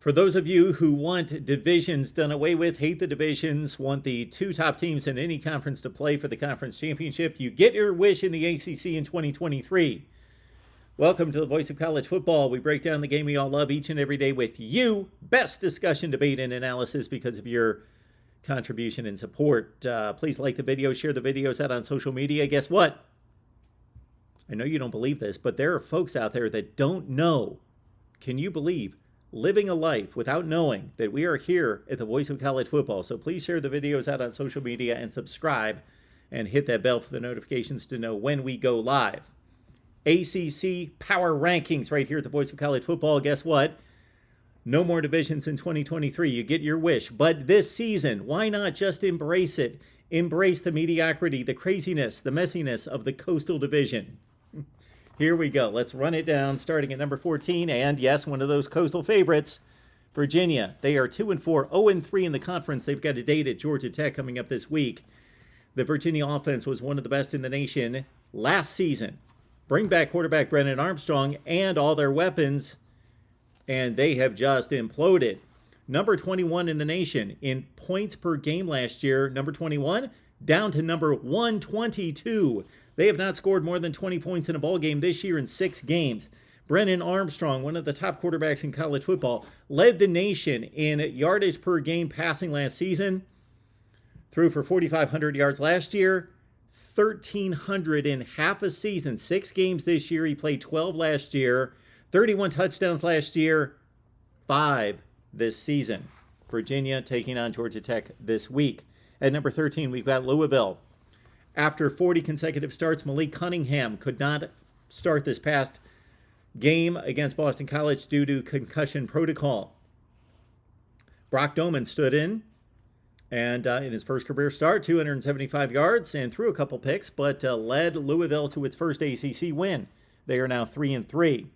For those of you who want divisions done away with, hate the divisions, want the two top teams in any conference to play for the conference championship, you get your wish in the ACC in 2023. Welcome to the Voice of College Football. We break down the game we all love each and every day with you. Best discussion, debate, and analysis because of your contribution and support. Please like the video, share the videos out on social media. Guess what? I know you don't believe this, but there are folks out there that don't know. Can you believe living a life without knowing that we are here at the Voice of College Football? So please share the videos out on social media and subscribe and hit that bell for the notifications to know when we go live. ACC Power Rankings right here at the Voice of College Football. Guess what? No more divisions in 2023. You get your wish. But this season, why not just embrace it? Embrace the mediocrity, the craziness, the messiness of the Coastal Division. Here we go. Let's run it down, starting at number 14. And yes, one of those Coastal favorites, Virginia. They are 2-4, 0-3 in the conference. They've got a date at Georgia Tech coming up this week. The Virginia offense was one of the best in the nation last season. Bring back quarterback Brennan Armstrong and all their weapons, and they have just imploded. Number 21 in the nation in points per game last year. Number 21 down to number 122. They have not scored more than 20 points in a ball game this year in 6 games. Brennan Armstrong, one of the top quarterbacks in college football, led the nation in yardage per game passing last season. Threw for 4,500 yards last year, 1,300 in half a season. 6 games this year. He played 12 last year. 31 touchdowns last year, 5 this season. Virginia taking on Georgia Tech this week. At number 13, we've got Louisville. After 40 consecutive starts, Malik Cunningham could not start this past game against Boston College due to concussion protocol. Brock Doman stood in, and in his first career start, 275 yards and threw a couple picks, but led Louisville to its first ACC win. They are now 3-3.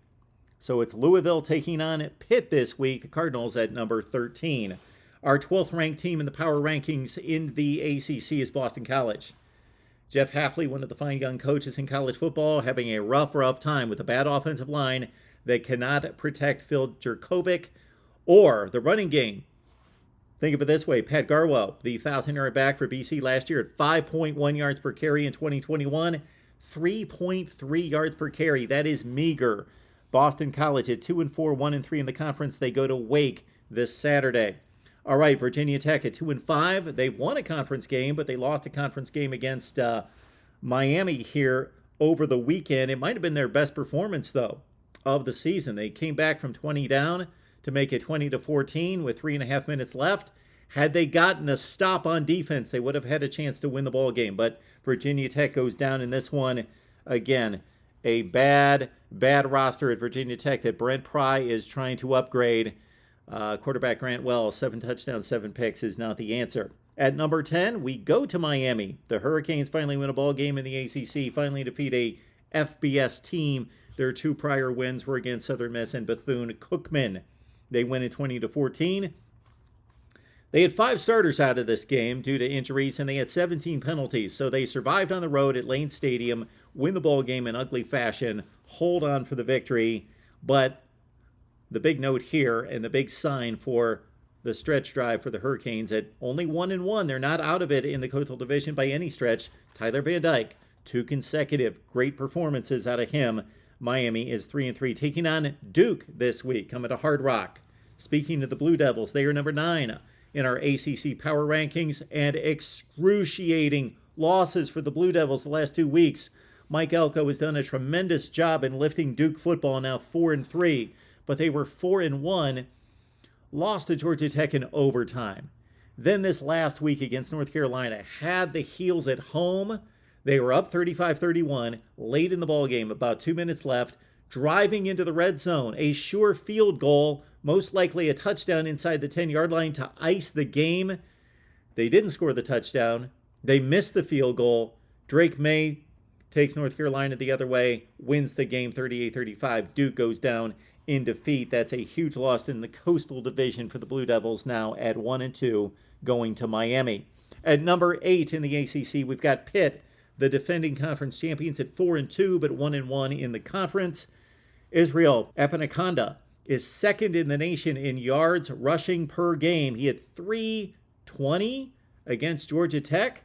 So it's Louisville taking on Pitt this week, the Cardinals at number 13. Our 12th ranked team in the power rankings in the ACC is Boston College. Jeff Hafley, one of the fine young coaches in college football, having a rough time with a bad offensive line that cannot protect Phil Jurkovec or the running game. Think of it this way. Pat Garwo, the 1,000-yard back for BC last year at 5.1 yards per carry in 2021, 3.3 yards per carry. That is meager. Boston College at 2-4, 1-3 in the conference. They go to Wake this Saturday. All right, Virginia Tech at 2-5. They've won a conference game, but they lost a conference game against Miami here over the weekend. It might have been their best performance, though, of the season. They came back from 20 down to make it 20-14 with 3.5 minutes left. Had they gotten a stop on defense, they would have had a chance to win the ball game. But Virginia Tech goes down in this one. Again, a bad roster at Virginia Tech that Brent Pry is trying to upgrade. Quarterback Grant Wells, 7 touchdowns, 7 picks is not the answer. At number 10, we go to Miami. The Hurricanes finally win a ball game in the ACC, finally defeat a FBS team. Their 2 prior wins were against Southern Miss and Bethune-Cookman. They win at 20-14. They had 5 starters out of this game due to injuries, and they had 17 penalties. So they survived on the road at Lane Stadium, win the ball game in ugly fashion, hold on for the victory. But the big note here and the big sign for the stretch drive for the Hurricanes at only 1-1. They're not out of it in the Coastal Division by any stretch. Tyler Van Dyke, 2 consecutive great performances out of him. Miami is 3-3, taking on Duke this week, coming to Hard Rock. Speaking of the Blue Devils, they are number 9 in our ACC power rankings, and excruciating losses for the Blue Devils the last 2 weeks. Mike Elko has done a tremendous job in lifting Duke football, now 4-3. But they were 4-1, lost to Georgia Tech in overtime. Then this last week against North Carolina, had the Heels at home. They were up 35-31, late in the ballgame, about 2 minutes left, driving into the red zone. A sure field goal, most likely a touchdown inside the 10-yard line to ice the game. They didn't score the touchdown. They missed the field goal. Drake May takes North Carolina the other way, wins the game 38-35. Duke goes down in defeat. That's a huge loss in the Coastal Division for the Blue Devils, now at 1-2, going to Miami. At number 8 in the ACC, we've got Pitt, the defending conference champions, at 4-2, but 1-1 in the conference. Israel Epanaconda is second in the nation in yards rushing per game. He had 320 against Georgia Tech.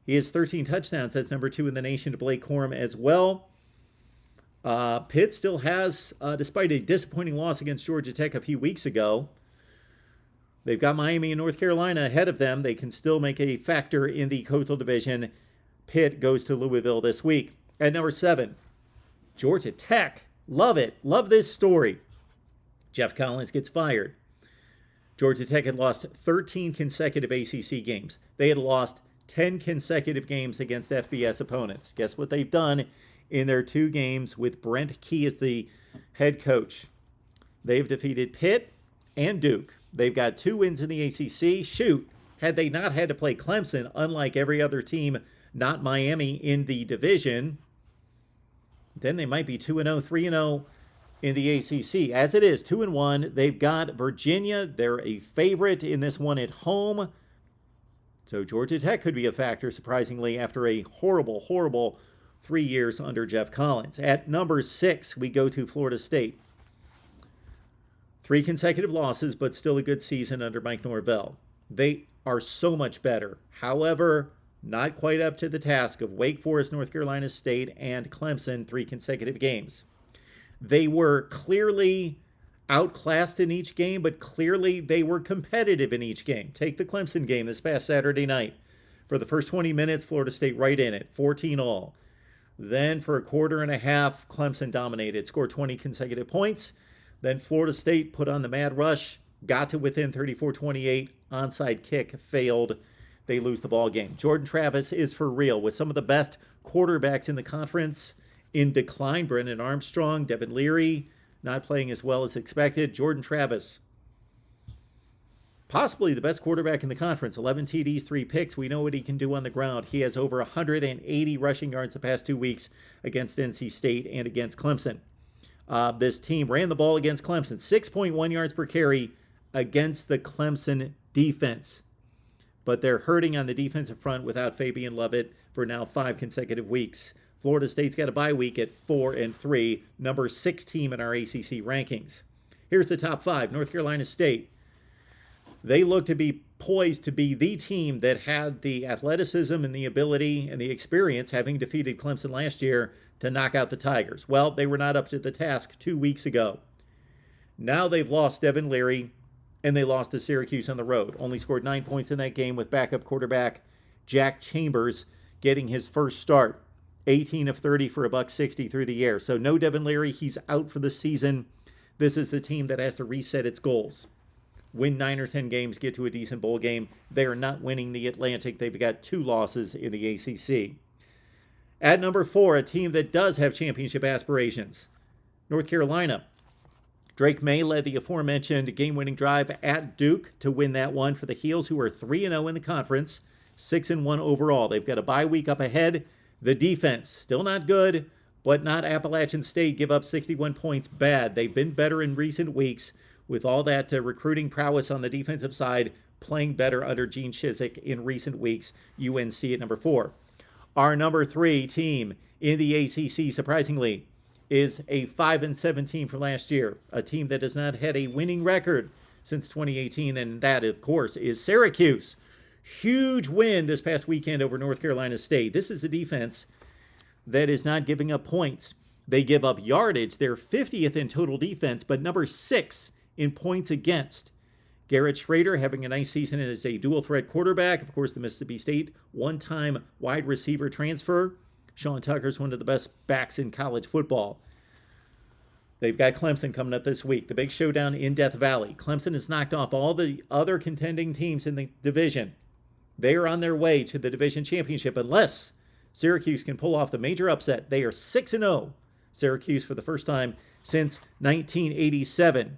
He has 13 touchdowns. That's number 2 in the nation to Blake Corum as well. Pitt still has, despite a disappointing loss against Georgia Tech a few weeks ago, they've got Miami and North Carolina ahead of them. They can still make a factor in the Coastal Division. Pitt goes to Louisville this week. At number 7, Georgia Tech. Love it. Love this story. Jeff Collins gets fired. Georgia Tech had lost 13 consecutive ACC games. They had lost 10 consecutive games against FBS opponents. Guess what they've done in their 2 games with Brent Key as the head coach? They've defeated Pitt and Duke. They've got 2 wins in the ACC. Shoot, had they not had to play Clemson, unlike every other team, not Miami, in the division, then they might be 2-0, 3-0 in the ACC. As it is, 2-1. They've got Virginia. They're a favorite in this one at home. So Georgia Tech could be a factor, surprisingly, after a horrible, horrible 3 years under Jeff Collins. At number 6, we go to Florida State. 3 consecutive losses, but still a good season under Mike Norvell. They are so much better. However, not quite up to the task of Wake Forest, North Carolina State, and Clemson 3 consecutive games. They were clearly outclassed in each game, but clearly they were competitive in each game. Take the Clemson game this past Saturday night. For the first 20 minutes, Florida State right in it, 14 all. Then for a quarter and a half, Clemson dominated, scored 20 consecutive points. Then Florida State put on the mad rush, got to within 34-28, onside kick failed. They lose the ball game. Jordan Travis is for real, with some of the best quarterbacks in the conference in decline. Brennan Armstrong, Devin Leary, not playing as well as expected. Jordan Travis, possibly the best quarterback in the conference. 11 TDs, 3 picks. We know what he can do on the ground. He has over 180 rushing yards the past 2 weeks against NC State and against Clemson. This team ran the ball against Clemson, 6.1 yards per carry against the Clemson defense. But they're hurting on the defensive front without Fabian Lovett for now 5 consecutive weeks. Florida State's got a bye week at 4-3, number 6 team in our ACC rankings. Here's the top 5. North Carolina State. They look to be poised to be the team that had the athleticism and the ability and the experience, having defeated Clemson last year, to knock out the Tigers. Well, they were not up to the task 2 weeks ago. Now they've lost Devin Leary, and they lost to Syracuse on the road. Only scored 9 points in that game, with backup quarterback Jack Chambers getting his first start. 18 of 30 for $160 through the air. So no Devin Leary. He's out for the season. This is the team that has to reset its goals. Win 9 or 10 games, get to a decent bowl game. They are not winning the Atlantic. They've got 2 losses in the ACC. At number 4, a team that does have championship aspirations, North Carolina. Drake May led the aforementioned game-winning drive at Duke to win that one for the Heels, who are 3-0 in the conference, 6-1 overall. They've got a bye week up ahead. The defense, still not good, but not Appalachian State. Give up 61 points bad. They've been better in recent weeks with all that recruiting prowess on the defensive side, playing better under Gene Chizik in recent weeks. UNC at number 4. Our number 3 team in the ACC, surprisingly, is a 5-7 team from last year, a team that has not had a winning record since 2018, and that, of course, is Syracuse. Huge win this past weekend over North Carolina State. This is a defense that is not giving up points. They give up yardage. They're 50th in total defense, but number 6 in points against. Garrett Schrader having a nice season as a dual-threat quarterback. Of course, the Mississippi State one-time wide receiver transfer. Sean Tucker's one of the best backs in college football. They've got Clemson coming up this week. The big showdown in Death Valley. Clemson has knocked off all the other contending teams in the division. They are on their way to the division championship unless Syracuse can pull off the major upset. They are 6-0. Syracuse for the first time since 1987.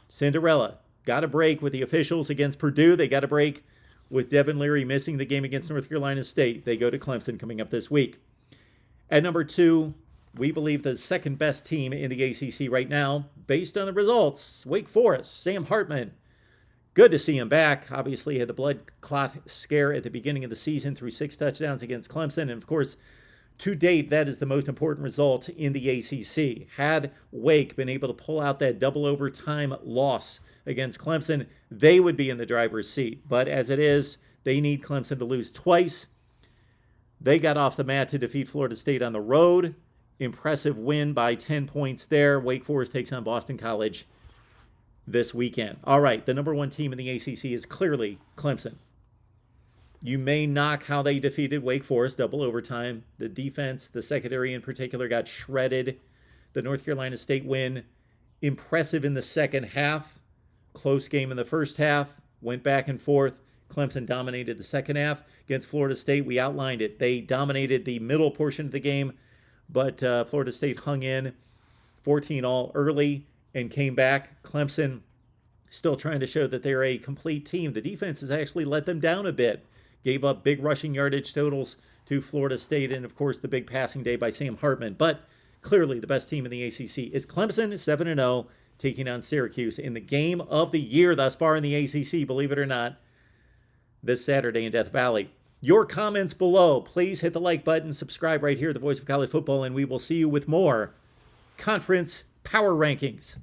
Cinderella got a break with the officials against Purdue. They got a break with Devin Leary missing the game against North Carolina State. They go to Clemson coming up this week. At number 2, we believe the second best team in the ACC right now, based on the results, Wake Forest, Sam Hartman. Good to see him back. Obviously, had the blood clot scare at the beginning of the season through 6 touchdowns against Clemson. And, of course, To date, that is the most important result in the ACC. Had Wake been able to pull out that double overtime loss against Clemson, they would be in the driver's seat. But as it is, they need Clemson to lose twice. They got off the mat to defeat Florida State on the road. Impressive win by 10 points there. Wake Forest takes on Boston College this weekend. All right, the number one team in the ACC is clearly Clemson. You may knock how they defeated Wake Forest, double overtime. The defense, the secondary in particular, got shredded. The North Carolina State win, impressive in the second half. Close game in the first half, went back and forth. Clemson dominated the second half. Against Florida State, we outlined it. They dominated the middle portion of the game, but Florida State hung in 14-all early and came back. Clemson still trying to show that they're a complete team. The defense has actually let them down a bit. Gave up big rushing yardage totals to Florida State, and of course the big passing day by Sam Hartman. But clearly the best team in the ACC is Clemson, 7-0, taking on Syracuse in the game of the year thus far in the ACC, believe it or not, this Saturday in Death Valley. Your comments below. Please hit the like button, subscribe right here, the Voice of College Football, and we will see you with more Conference Power Rankings.